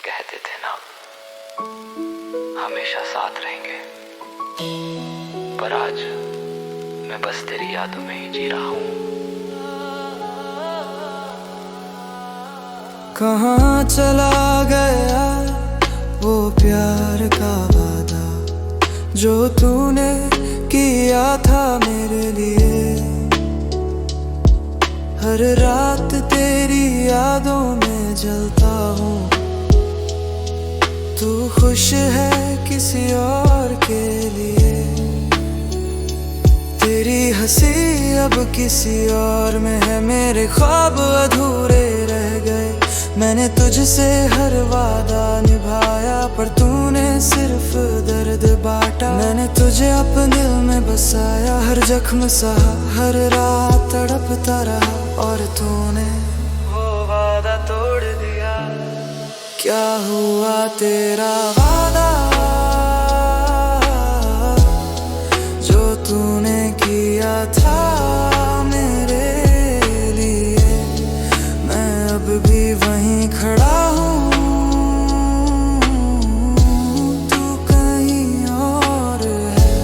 कहते थे ना हमेशा साथ रहेंगे, पर आज मैं बस तेरी यादों में ही जी रहा हूँ। कहाँ चला गया वो प्यार का वादा जो तूने किया था मेरे लिए। हर रात तेरी यादों में जलता हूँ। तू खुश है किसी और के लिए। तेरी हंसी अब किसी और में है। मेरे ख्वाब अधूरे रह गए। मैंने तुझसे हर वादा निभाया, पर तूने सिर्फ दर्द बांटा। मैंने तुझे अपने दिल में बसाया, हर जख्म सहा, हर रात तड़पता रहा, और तूने वो वादा तोड़ दिया। क्या हुआ तेरा वादा जो तूने किया था मेरे लिए? मैं अब भी वहीं खड़ा हूँ, तू कहीं और है,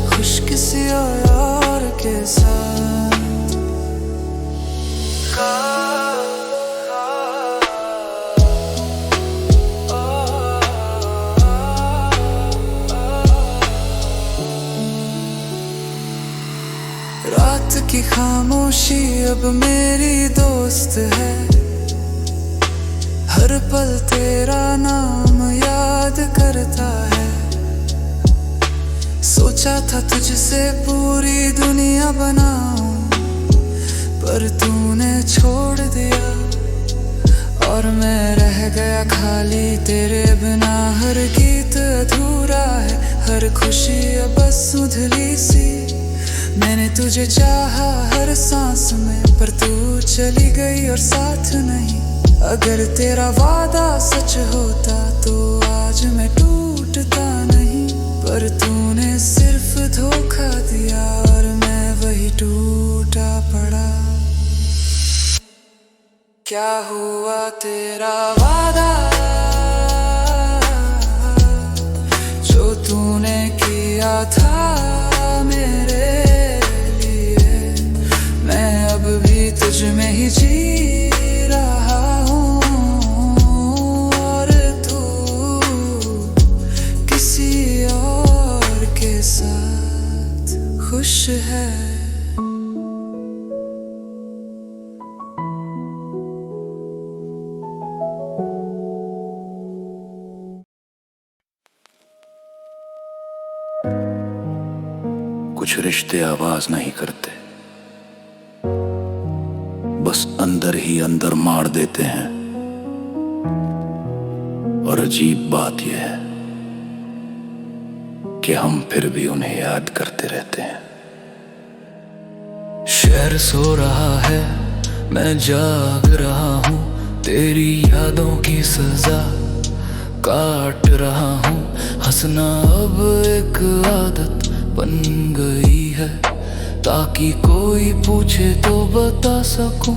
खुश किसी और के साथ। रात की खामोशी अब मेरी दोस्त है। हर पल तेरा नाम याद करता है। सोचा था तुझसे पूरी दुनिया बनाऊं, पर तूने छोड़ दिया और मैं रह गया खाली तेरे बिना। हर गीत अधूरा है, हर खुशी अब बस उधली सी। मैंने तुझे चाहा हर सांस में, पर तू चली गई और साथ नहीं। अगर तेरा वादा सच होता तो आज मैं टूटता नहीं, पर तूने सिर्फ धोखा दिया और मैं वही टूटा पड़ा। क्या हुआ तेरा वादा जो तूने किया था मेरे लिए? मैं अब भी तुझ में ही जी रहा हूँ, और तू किसी और के साथ खुश है। कुछ रिश्ते आवाज नहीं करते, बस अंदर ही अंदर मार देते हैं। और अजीब बात यह है कि हम फिर भी उन्हें याद करते रहते हैं। शहर सो रहा है, मैं जाग रहा हूँ, तेरी यादों की सजा काट रहा हूँ। हंसना अब एक आदत बन गई है, ताकि कोई पूछे तो बता सकूं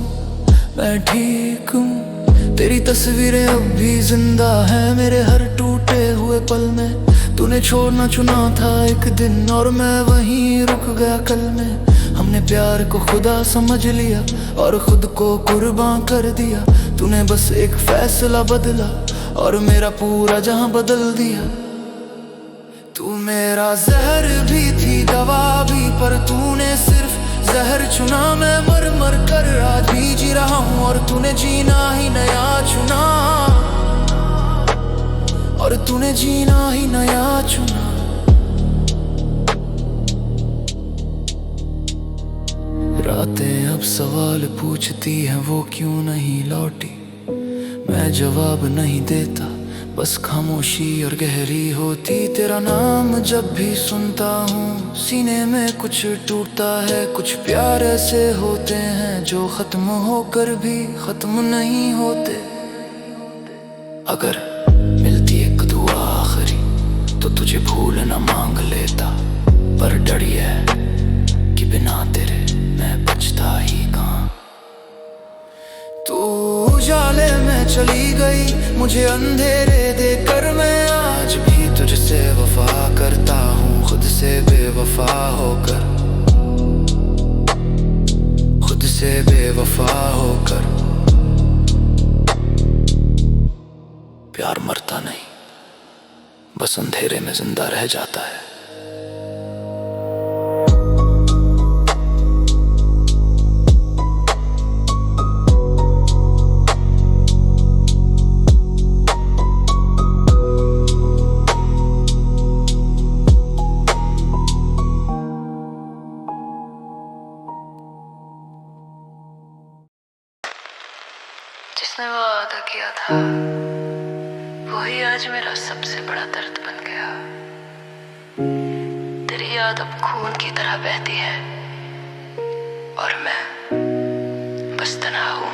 मैं ठीक हूँ। तेरी तस्वीरें अब भी जिंदा हैं मेरे हर टूटे हुए पल में। तूने छोड़ना चुना था एक दिन और मैं वहीं रुक गया कल में। हमने प्यार को खुदा समझ लिया और खुद को कुर्बान कर दिया। तूने बस एक फैसला बदला और मेरा पूरा जहां बदल दिया। तू मेरा जहर भी थी दवा भी, पर तूने सिर्फ जहर चुना। मैं मर मर कर आज भी जी रहा हूँ और तूने जीना ही नया चुना, और तूने जीना ही नया चुना। रातें अब सवाल पूछती हैं वो क्यों नहीं लौटी। मैं जवाब नहीं देता, बस खामोशी और गहरी होती। तेरा नाम जब भी सुनता हूँ सीने में कुछ टूटता है। कुछ प्यार ऐसे होते हैं जो खत्म होकर भी खत्म नहीं होते। अगर मिलती एक दुआ आखिरी तो तुझे भूल न मांग लेता, पर डर ये है कि बिना तेरे मैं बचता ही कहाँ। तू उजाले में चली गई, मुझे अंधेरे देकर। मैं आज भी तुझसे वफा करता हूँ, खुद से बेवफा होकर, खुद से बेवफा होकर। प्यार मरता नहीं, बस अंधेरे में जिंदा रह जाता है। जिसने वो वादा किया था, वही आज मेरा सबसे बड़ा दर्द बन गया। तेरी याद अब खून की तरह बहती है और मैं बस तन्हा हूँ।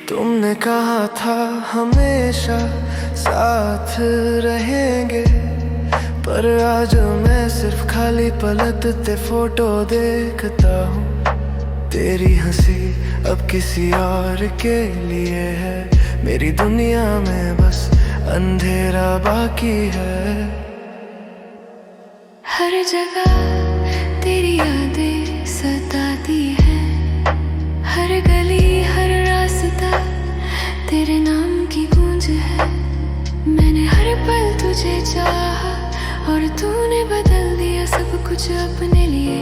तुमने कहा था हमेशा साथ रहेंगे, पर आज मैं सिर्फ खाली पलटते फोटो देखता हूँ। तेरी हंसी अब किसी और के लिए है, मेरी दुनिया में बस अंधेरा बाकी है। हर जगह तेरी यादें सताती हैं, हर गली हर रास्ता तेरे नाम की गूंज है। मैंने हर पल तुझे चाहा और तूने बदल दिया सब कुछ अपने लिए।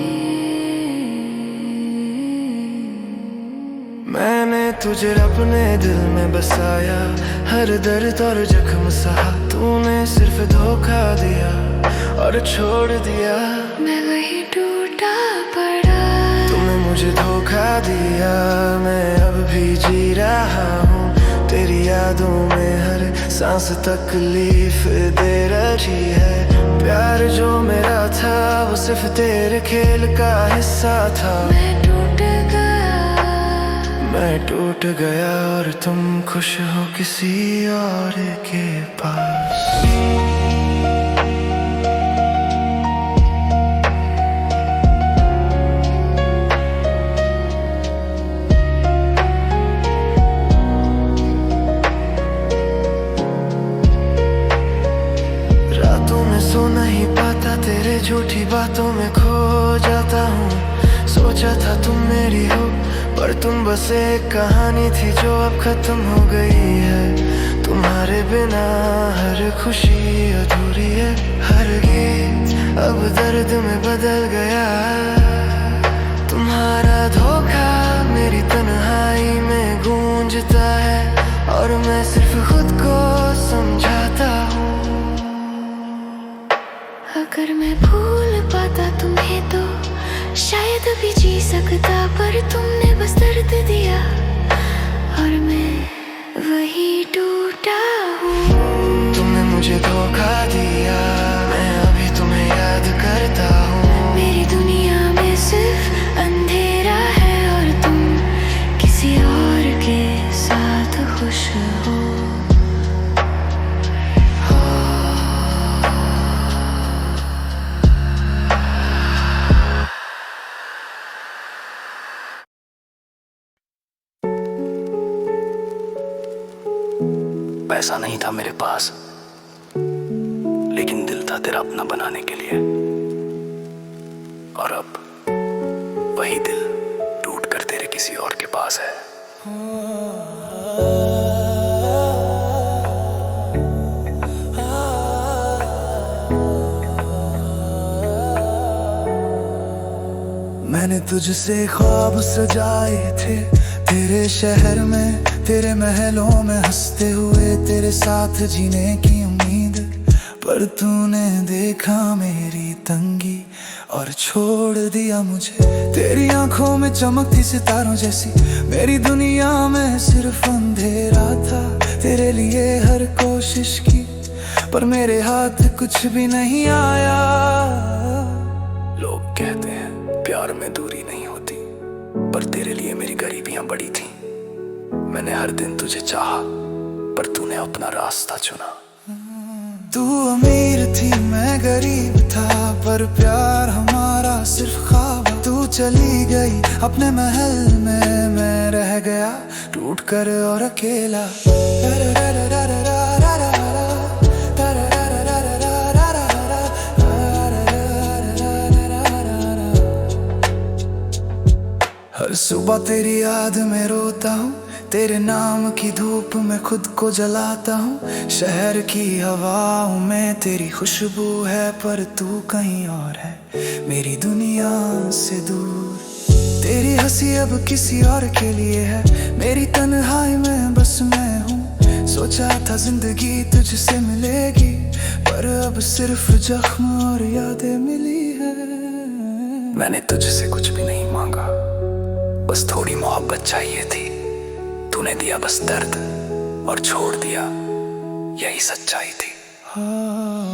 मैंने तुझे अपने दिल में बसाया, हर दर्द और जख्म सहा। तूने सिर्फ धोखा दिया और छोड़ दिया, मैं वही टूटा पड़ा। तूने मुझे धोखा दिया, मैं अब भी जी रहा हूँ तेरी यादों में। हर सांस तकलीफ दे रही है। प्यार जो मेरा था वो सिर्फ तेरे खेल का हिस्सा था। मैं टूट गया और तुम खुश हो किसी और के पास। रातों में सो नहीं पाता, तेरे झूठी बातों में खो जाता हूँ। सोचा था तुम मेरी हो, पर तुम बस एक कहानी थी जो अब खत्म हो गई है। तुम्हारे बिना हर खुशी अधूरी है, हर गीत अब दर्द में बदल गया। तुम्हारा धोखा मेरी तन्हाई में गूंजता है और मैं सिर्फ खुद को समझाता हूँ। अगर मैं भूल पाता तुम्हें तो शायद भी जी सकता, पर तुमने बस दर्द दिया और मैं वही टूटा हूँ। तुमने मुझे धोखा दिया, मैं अभी तुम्हें याद करता हूँ। मेरी दुनिया में सिर्फ अंधेरा है और तुम किसी और के साथ खुश हो। पैसा नहीं था मेरे पास, लेकिन दिल था तेरा अपना बनाने के लिए। और अब वही दिल टूट कर तेरे किसी और के पास है। मैंने तुझसे ख्वाब सजाए थे, तेरे शहर में तेरे महलों में हंसते हुए तेरे साथ जीने की उम्मीद। पर तूने देखा मेरी तंगी और छोड़ दिया मुझे। तेरी आंखों में चमकती सितारों जैसी मेरी दुनिया में सिर्फ अंधेरा था। तेरे लिए हर कोशिश की पर मेरे हाथ कुछ भी नहीं आया। कहते हैं प्यार में दूरी नहीं होती, पर तेरे लिए मेरी गरीबियां बड़ी थी। मैंने हर दिन तुझे चाहा, पर तूने अपना रास्ता चुना। तू अमीर थी मैं गरीब था, पर प्यार हमारा सिर्फ ख्वाब। तू चली गई अपने महल में, मैं रह गया टूट कर और अकेला। हर सुबह तेरी याद में रोता हूँ, तेरे नाम की धूप में खुद को जलाता हूँ। शहर की हवाओं में तेरी खुशबू है, पर तू कहीं और है मेरी दुनिया से दूर। तेरी हंसी अब किसी और के लिए है, मेरी तन्हाई में बस मैं हूँ। सोचा था जिंदगी तुझसे मिलेगी, पर अब सिर्फ जख्म और यादें मिली है। मैंने तुझसे कुछ भी नहीं मांगा, बस थोड़ी मोहब्बत चाहिए थी। तूने दिया बस दर्द और छोड़ दिया, यही सच्चाई थी।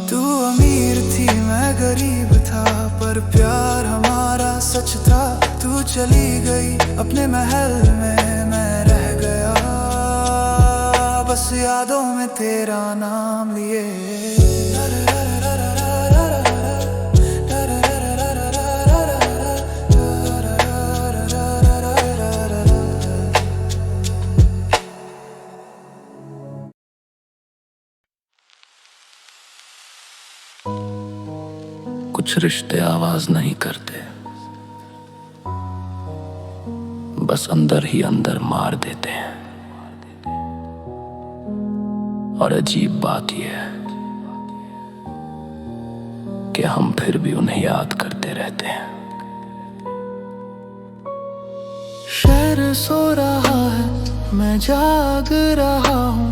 तू अमीर थी मैं गरीब था, पर प्यार हमारा सच था। तू चली गई अपने महल में, मैं रह गया बस यादों में तेरा नाम लिए। कुछ रिश्ते आवाज नहीं करते, बस अंदर ही अंदर मार देते हैं। और अजीब बात यह है कि हम फिर भी उन्हें याद करते रहते हैं। शहर सो रहा है मैं जाग रहा हूँ,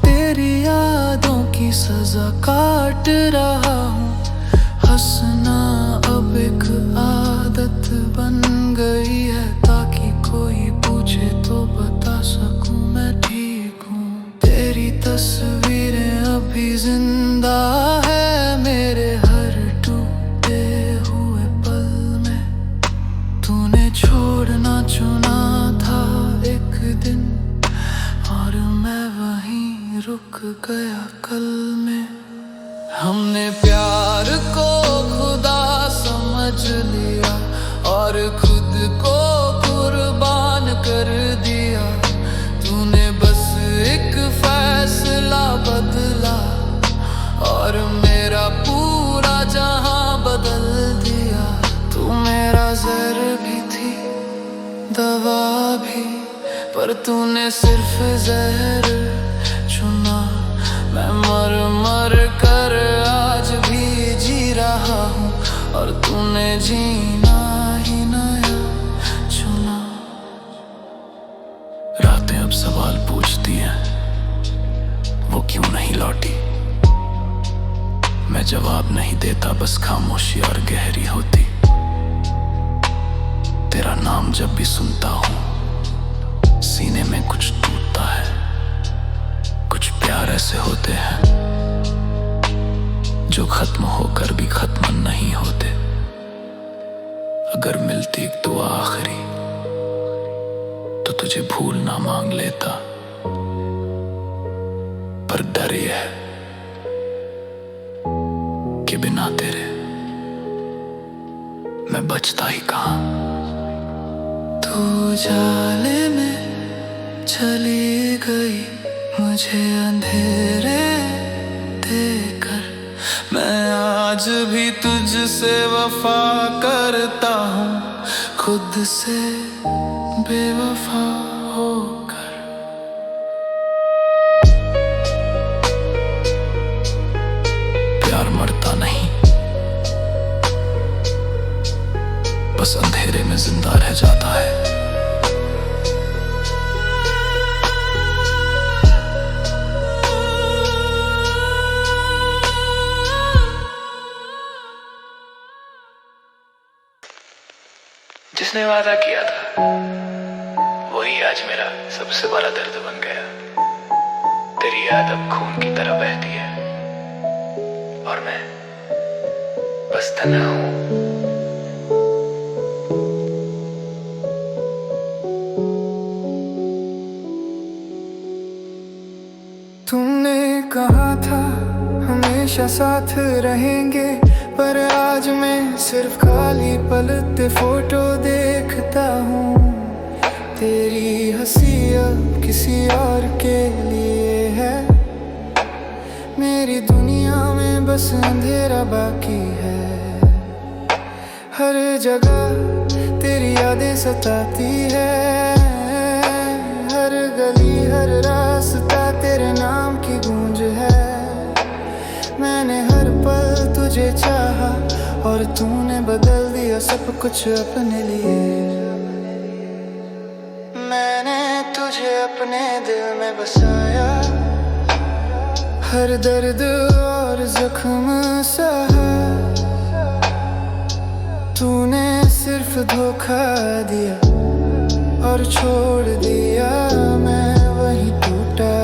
तेरी यादों की सजा काट रहा हूँ। हंसना अब एक आदत बन गई है, ताकि कोई पूछे तो बता सकूं मैं ठीक हूँ। तेरी तस्वीरें अभी जिंदा है मेरे हर टूटे हुए पल में। तूने छोड़ना चुना था एक दिन, और मैं वहीं रुक गया कल में। हमने प्यार को खुदा समझ लिया, और खुद को कुर्बान कर दिया। तूने बस एक फैसला बदला, और मेरा पूरा जहां बदल दिया। तू मेरा जहर भी थी दवा भी, पर तूने सिर्फ जहर चुना। मैं मर मर कर आज भी जी रहा हूँ, और तूने जीना ही नया चुना। रातें अब सवाल पूछती हैं, वो क्यों नहीं लौटी। मैं जवाब नहीं देता, बस खामोशी और गहरी होती। तेरा नाम जब भी सुनता हूँ, सीने में कुछ टूटता है। कुछ प्यार ऐसे होते हैं जो खत्म होकर भी खत्म नहीं होते। अगर मिलती एक दुआ आखिरी, तो तुझे भूल ना मांग लेता। पर डर ये है कि बिना तेरे मैं बचता ही कहां। तू जाले में चली गई मुझे अंधेरे देकर, मैं आज भी तुझसे वफा करता हूँ, खुद से बेवफा होकर। प्यार मरता नहीं, बस अंधेरे में जिंदा रह जाता है। जिसने वादा किया था वही आज मेरा सबसे बड़ा दर्द बन गया। तेरी याद अब खून की तरह बहती है, और मैं बस तन्हा हूं साथ रहेंगे, पर आज मैं सिर्फ खाली पलटते फोटो देखता हूँ। तेरी हंसी अब किसी और के लिए है, मेरी दुनिया में बस अंधेरा बाकी है। हर जगह तेरी यादें सताती है, हर गली हर रास्ता तेरे नाम की गूंज है। मैंने हर पल तुझे चाहा और तूने बदल दिया सब कुछ अपने लिए। मैंने तुझे अपने दिल में बसाया, हर दर्द और जख्म सहा। तूने सिर्फ धोखा दिया और छोड़ दिया मैं वहीं टूटा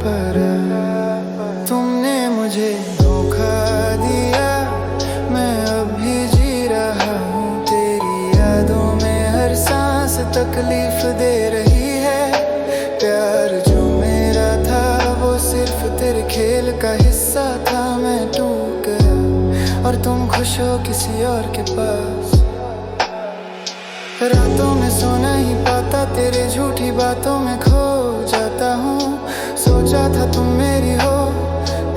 पड़ा। तुमने मुझे धोखा दिया, मैं अब भी जी रहा हूँ तेरी यादों में। हर सांस तकलीफ दे रही है, प्यार जो मेरा था वो सिर्फ तेरे खेल का हिस्सा था। मैं टूट गया और तुम खुश हो किसी और के पास। रातों में सो नहीं पाता, तेरे झूठी बातों में खो जाता हूँ। सोचा था तुम मेरी हो,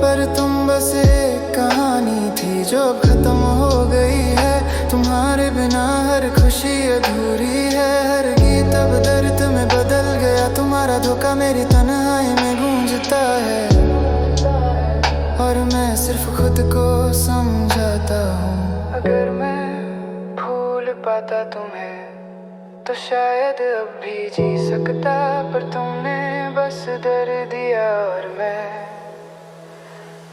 पर तुम बस एक कहानी थी जो अब खत्म हो गई है। तुम्हारे बिना हर खुशी अधूरी है, हर गीत अब दर्द में बदल गया। तुम्हारा धोखा मेरी तन्हाई में गूंजता है और मैं सिर्फ खुद को समझाता हूँ। अगर मैं भूल पाता तुम्हें तो शायद अब भी जी सकता, पर तुमने बस डर दिया और मैं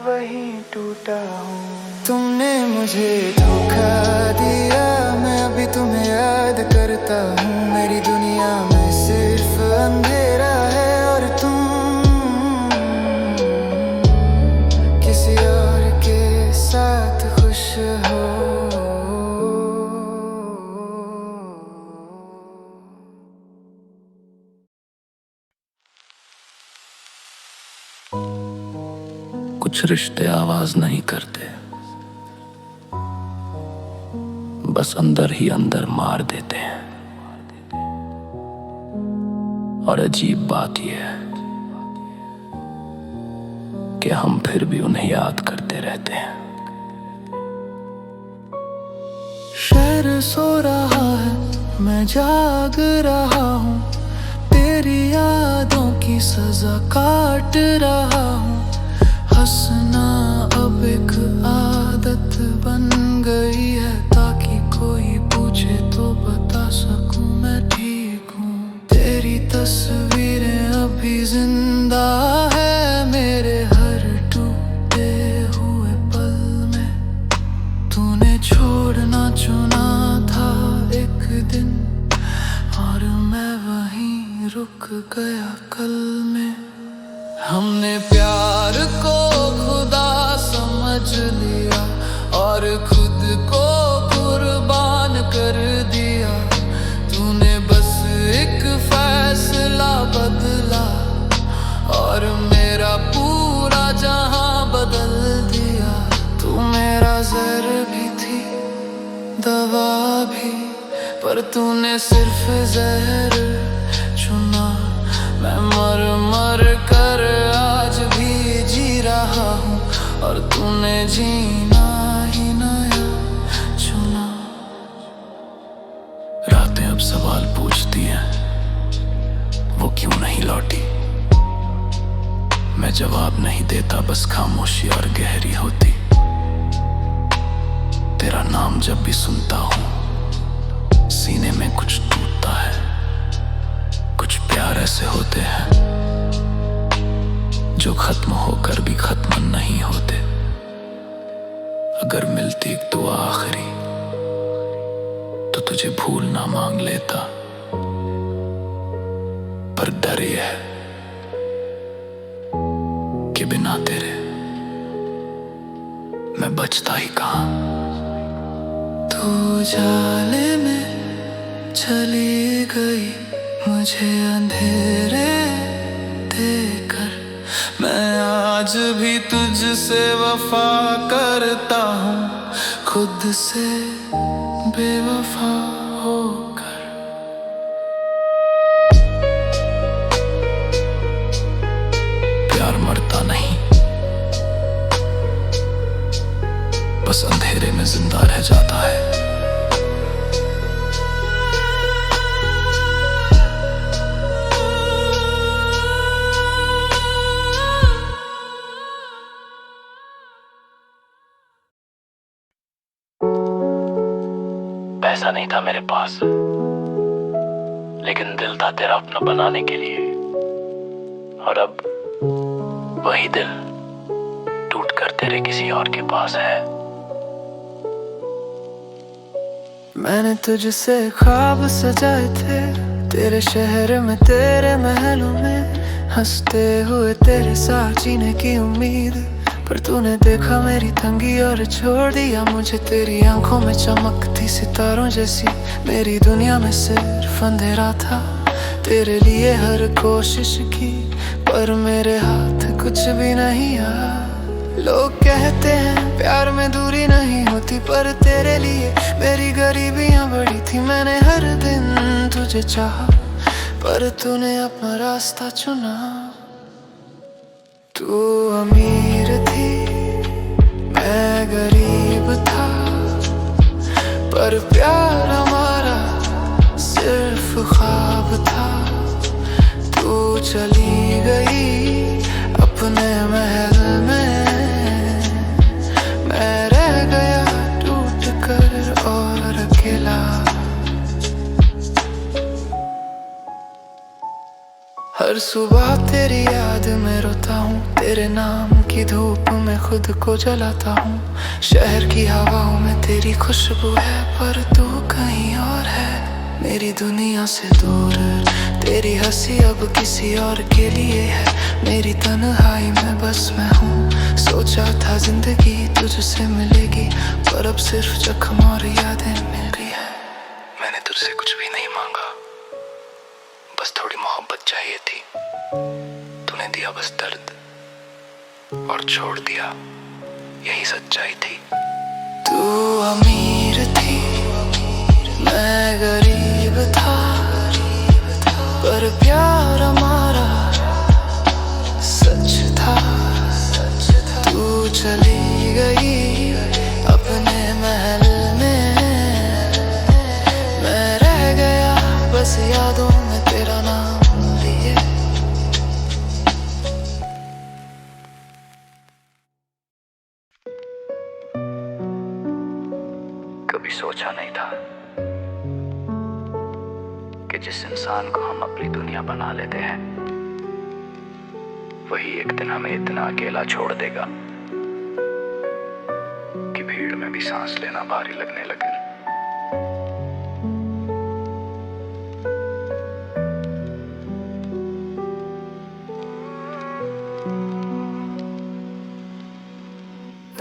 वहीं टूटा हूँ। तुमने मुझे धोखा दिया, मैं अभी तुम्हें याद करता हूँ। मेरी दुनिया में सिर्फ अंधेरा है और तुम किसी और के साथ खुश हो। कुछ रिश्ते आवाज नहीं करते, बस अंदर ही अंदर मार देते हैं। और अजीब बात यह है कि हम फिर भी उन्हें याद करते रहते हैं। शहर सो रहा है, मैं जाग रहा हूँ, तेरी यादों की सजा काट रहा हूँ। हंसना अब एक आदत बन गई है, ताकि कोई पूछे तो बता सकूं मैं ठीक हूँ। तेरी तस्वीरें अभी जिंदा है मेरे हर टूटे हुए पल में। तूने छोड़ना चुना था एक दिन और मैं वहीं रुक गया कल में। हमने प्यार को खुदा समझ लिया और खुद को कुर्बान कर दिया। तूने बस एक फैसला बदला और मेरा पूरा जहां बदल दिया। तू मेरा जहर भी थी, दवा भी, पर तूने सिर्फ जहर चुना। मैं मर मर कर आज भी जी रहा हूँ और तूने जीना ही नया चुना। रातें अब सवाल पूछती हैं, वो क्यों नहीं लौटी। मैं जवाब नहीं देता, बस खामोशी और गहरी होती। तेरा नाम जब भी सुनता हूँ सीने में कुछ टूटता है। कुछ प्यार ऐसे होते हैं जो खत्म होकर भी खत्म नहीं होते। अगर मिलती एक दुआ आखिरी तो तुझे भूल ना मांग लेता, पर डर ये है कि बिना तेरे मैं बचता ही कहां। तू जाले में चली गई, मुझे अंधेरे देकर। मैं आज आज भी तुझसे वफा करता हूँ, खुद से बेवफा होकर। प्यार मरता नहीं, बस अंधेरे में जिंदा रह जाता है। पैसा नहीं था मेरे पास, लेकिन दिल था तेरा अपना बनाने के लिए। और अब वही दिल टूटकर तेरे किसी और के पास है। मैंने तुझसे ख्वाब सजाए थे, तेरे शहर में तेरे महलों में, हंसते हुए तेरे साथ जीने की उम्मीद। पर तूने देखा मेरी तंगी और छोड़ दिया मुझे। तेरी आंखों में चमकती सितारों जैसी मेरी दुनिया में सिर्फ अंधेरा था। तेरे लिए हर कोशिश की, पर मेरे हाथ कुछ भी नहीं आया। लोग कहते हैं प्यार में दूरी नहीं होती, पर तेरे लिए मेरी गरीबियां बड़ी थी। मैंने हर दिन तुझे चाहा, पर तूने अपना रास्ता चुना। तू अमीर थी, मैं गरीब था, पर प्यार हमारा सिर्फ ख्वाब था। तू चली गई अपने महल में, मैं रह गया टूट कर और अकेला। हर सुबह तेरी याद में रोता हूँ, तेरे नाम की धूप में खुद को जलाता हूँ। शहर की हवाओं में तेरी खुशबू है, पर तू कहीं और है, मेरी दुनिया से दूर। तेरी हंसी अब किसी और के लिए है, मेरी तन्हाई में बस मैं हूँ। सोचा था जिंदगी तुझसे मिलेगी, पर अब सिर्फ जख्म और यादें मिल रही है। मैंने तुझसे कुछ भी नहीं मांगा, बस थोड़ी मोहब्बत चाहिए थी। तूने दिया बस दर्द और छोड़ दिया, यही सच्चाई थी। तू अमीर थी, मैं गरीब था, पर प्यार हमारा सच था। तू चली गई अपने महल में, मैं रह गया बस यादों में तेरा नाम लिए। कभी सोचा नहीं था कि जिस इंसान को हम अपनी दुनिया बना लेते हैं, वही एक दिन हमें इतना अकेला छोड़ देगा कि भीड़ में भी सांस लेना भारी लगने लगे।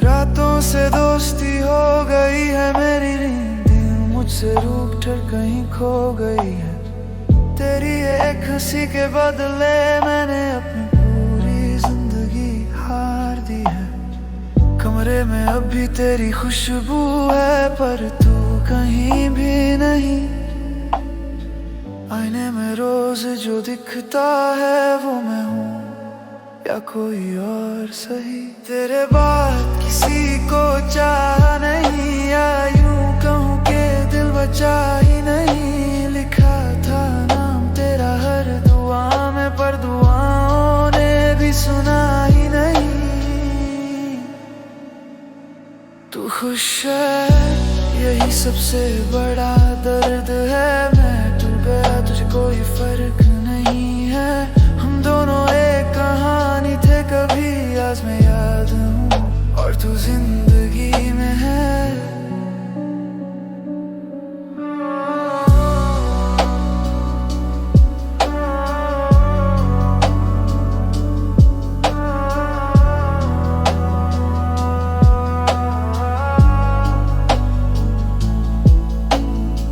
रातों से दोस्ती हो गई है मेरी, नींदें मुझसे रूठ कर कहीं खो गई है। तेरी एक हंसी के बदले मैंने अपनी पूरी जिंदगी हार दी है। कमरे में अब भी तेरी खुशबू है, पर तू कहीं भी नहीं। आईने में रोज जो दिखता है वो मैं हूँ या कोई और सही। तेरे बाद किसी को चाहा नहीं, या यूं कहूँ के दिल बचा ही नहीं। लिखा था नाम तेरा हर दुआ में, पर दुआओं ने भी सुना ही नहीं। तू खुश है, यही सबसे बड़ा दर्द है। मैं तू गया, तुझे कोई फर्क नहीं है। हम दोनों एक कहानी थे कभी, आज मैं याद हूँ और तू जिंदगी में है।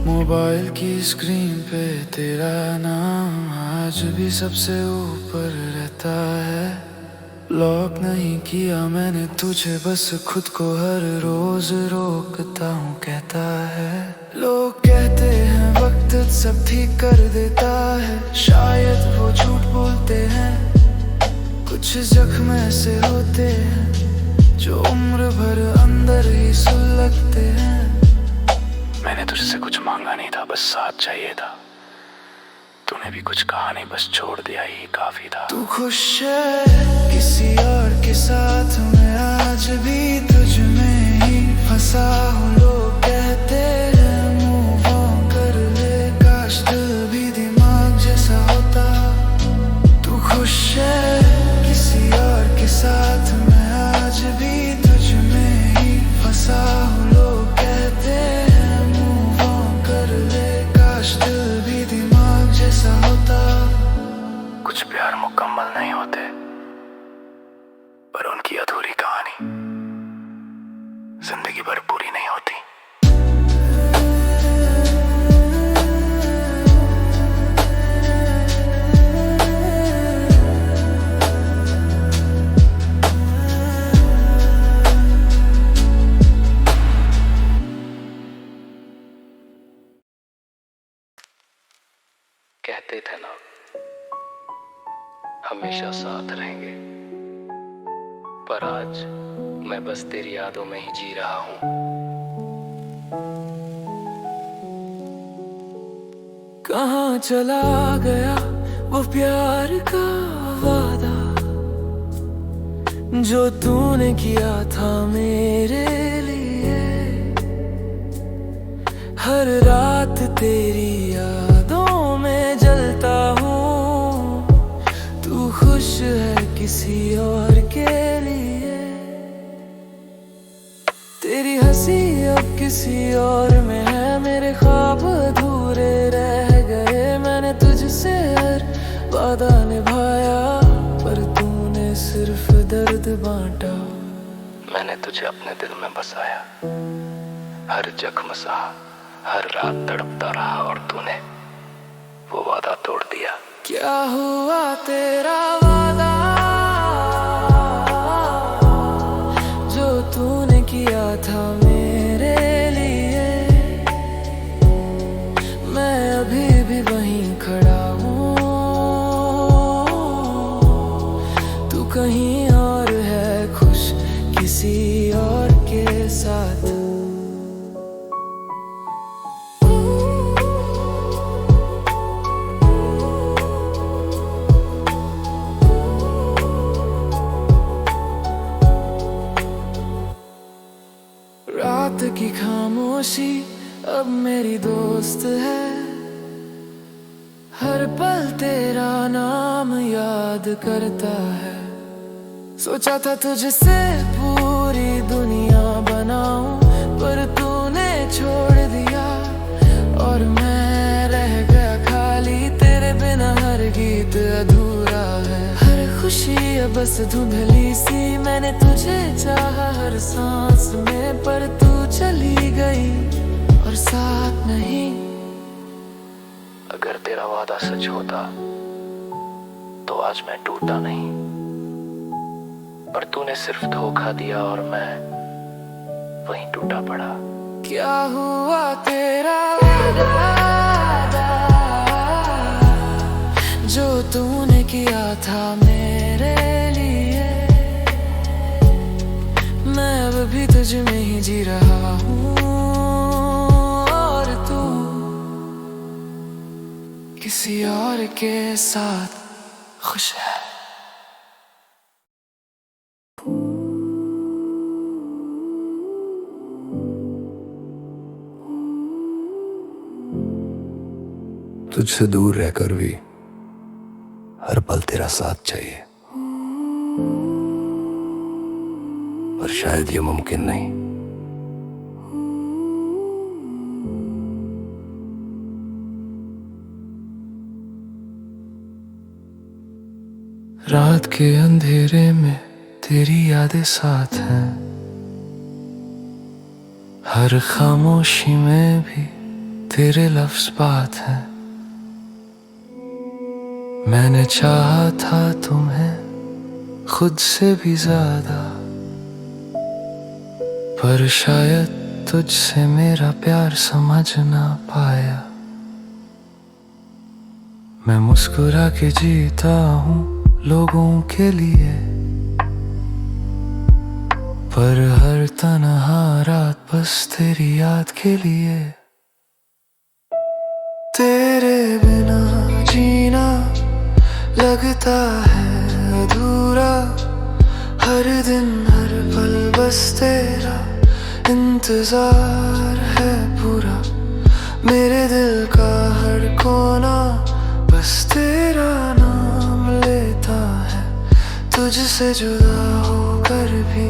मोबाइल की स्क्रीन पे तेरा नाम आज भी सबसे ऊपर रहता है। लॉक नहीं किया मैंने तुझे, बस खुद को हर रोज रोकता हूँ। कहता है लोग कहते हैं वक्त सब ठीक कर देता है, शायद वो झूठ बोलते हैं। कुछ जख्म ऐसे होते हैं जो उम्र भर अंदर ही सुलगते हैं। मैंने तुझसे कुछ मांगा नहीं था, बस साथ चाहिए था। तूने भी कुछ कहा नहीं, बस छोड़ दिया, ही काफी था। तू खुश है किसी और के साथ, मैं आज भी तुझ में ही फंसा हूँ। लोग कहते हैं मूव ऑन कर ले, काश दिल भी दिमाग जैसा होता। तू खुश है किसी और के साथ, मैं आज भी तुझ में ही फंसा हूँ। लोग कहते हैं मूव ऑन कर ले, काश दिल भी दिमाग जैसा होता। कुछ प्यार मुकम्मल नहीं होते, पर उनकी अधूरी कहानी जिंदगी भर पूरी नहीं होती। कहते थे ना हमेशा साथ रहेंगे, पर आज मैं बस तेरी यादों में ही जी रहा हूँ। कहाँ चला गया वो प्यार का वादा जो तूने किया था मेरे लिए। हर रात तेरी यादों में जलता हूँ, तू खुश है किसी और के लिए। तेरी हंसी अब किसी और में है, मेरे ख्वाब अधूरे रह गए। मैंने तुझसे हर वादा निभाया, पर तूने सिर्फ दर्द बांटा। मैंने तुझे अपने दिल में बसाया, हर जख्म सहा, हर रात तड़पता रहा, और तूने वो वादा तोड़ दिया। क्या हुआ तेरा वादा जो तूने किया था मेरे लिए? मैं अभी भी वहीं खड़ा हूँ, तू कहीं और है खुश किसी और के साथ। रात की खामोशी अब मेरी दोस्त है, हर पल तेरा नाम याद करता है। सोचा था तुझसे पूरी दुनिया बनाऊं, पर तूने छोड़ दिया और मैं रह गया खाली। तेरे बिना हर गीत अधूरा है, हर खुशी है बस धुंधली सी। मैंने तुझे चाहा हर सांस में, पर तू चली गई और साथ नहीं। अगर तेरा वादा सच होता तो आज मैं टूटा नहीं, पर तूने सिर्फ धोखा दिया और मैं वहीं टूटा पड़ा। क्या हुआ तेरा वादा जो तूने किया था मेरे लिए? मैं अब भी तुझ में ही जी रहा हूँ, और तू किसी और के साथ खुश है। तुझसे दूर रहकर भी हर पल तेरा साथ चाहिए, पर शायद ये मुमकिन नहीं। रात के अंधेरे में तेरी यादें साथ हैं, हर खामोशी में भी तेरे लफ्ज बात हैं। मैंने चाहा था तुम्हें खुद से भी ज्यादा, पर शायद तुझसे मेरा प्यार समझ ना पाया। मैं मुस्कुरा के जीता हूँ लोगों के लिए, पर हर तन्हा रात बस तेरी याद के लिए। तेरे बिना जीना लगता है अधूरा, हर दिन हर पल बस तेरा इंतजार है पूरा। मेरे दिल का हर कोना बस तेरा नाम लेता है। तुझसे जुदा होकर भी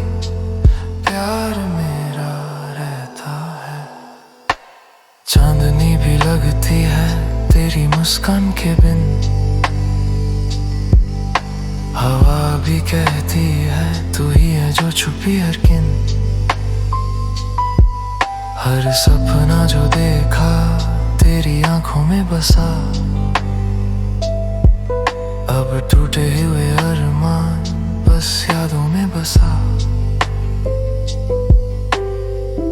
प्यार मेरा रहता है। चांदनी भी लगती है तेरी मुस्कान के बिन, हवा भी कहती है तू ही है जो छुपी हर किन। हर सपना जो देखा तेरी आंखों में बसा, अब टूटे हुए अरमान बस यादों में बसा।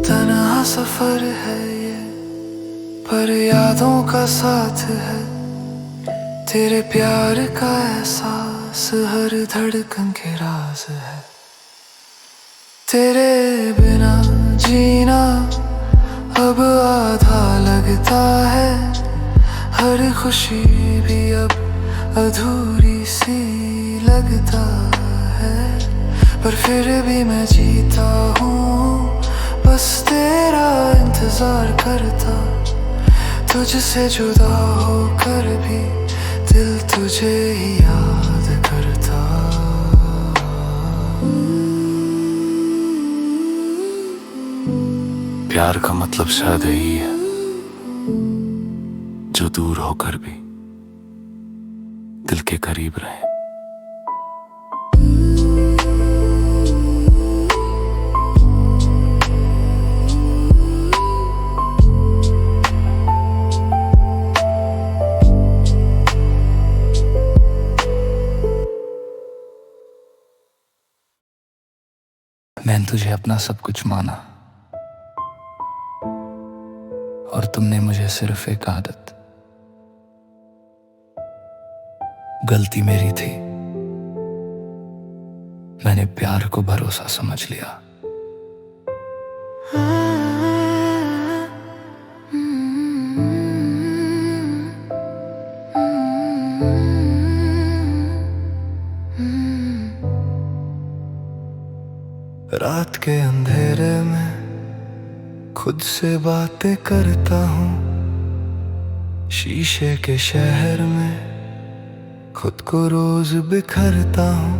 तन्हा सफर है ये पर यादों का साथ है, तेरे प्यार का एहसास हर धड़कन के राज है। तेरे बिना जीना अब आधा लगता है, हर खुशी भी अब अधूरी सी लगता है। पर फिर भी मैं जीता हूँ बस तेरा इंतजार करता। तुझसे जुदा होकर भी दिल तुझे ही याद करता। प्यार का मतलब शायद यही है, जो दूर होकर भी दिल के करीब रहे। मैंने तुझे अपना सब कुछ माना और तुमने मुझे सिर्फ एक आदत। गलती मेरी थी, मैंने प्यार को भरोसा समझ लिया। रात के अंधेरे में खुद से बातें करता हूँ, शीशे के शहर में खुद को रोज बिखरता हूँ।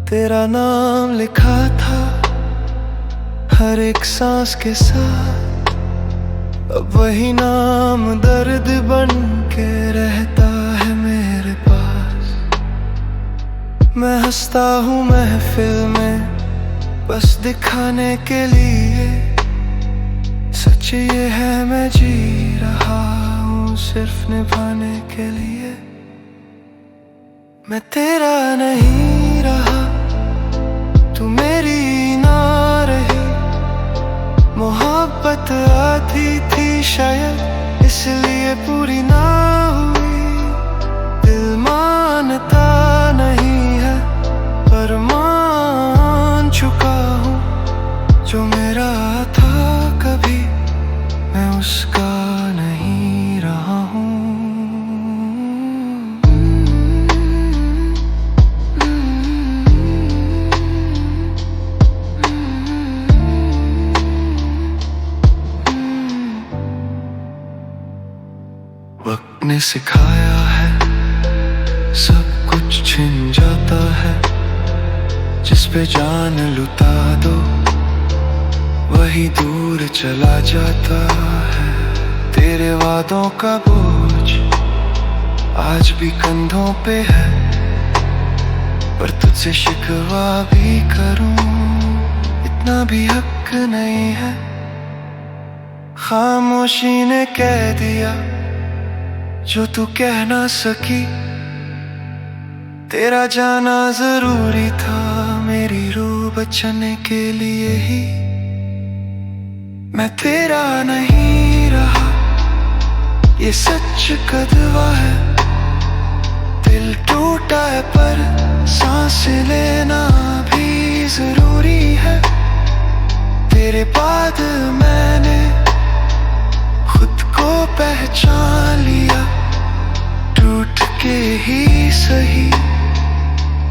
तेरा नाम लिखा था हर एक सांस के साथ, अब वही नाम दर्द बन के रहता है मेरे पास। मैं हंसता हूँ महफिल में बस दिखाने के लिए, सच ये है मैं जी रहा हूँ सिर्फ निभाने के लिए। मैं तेरा नहीं रहा, तू मेरी ना रही। मोहब्बत आधी थी शायद इसलिए पूरी ना हुई। दिल मानता नहीं है पर मान चुका हूँ, जो मेरा था कभी मैं उसका नहीं रहा हूँ। वक्त ने सिखाया है सब कुछ छिन जाता है, जिस पे जान लुटा दो वही दूर चला जाता है। तेरे वादों का बोझ आज भी कंधों पे है, पर तुझसे शिकवा भी करूं इतना भी हक नहीं है। खामोशी ने कह दिया जो तू कह ना सकी, तेरा जाना जरूरी था मेरी रूह बचने के लिए ही। मैं तेरा नहीं रहा, ये सच कदवा है। दिल टूटा है पर सांस लेना भी जरूरी है। तेरे बाद मैंने खुद को पहचान लिया, टूट के ही सही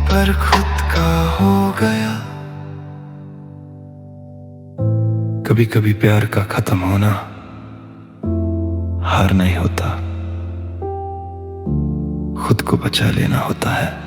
पर खुद का हो गया। कभी कभी प्यार का खत्म होना हार नहीं होता, खुद को बचा लेना होता है।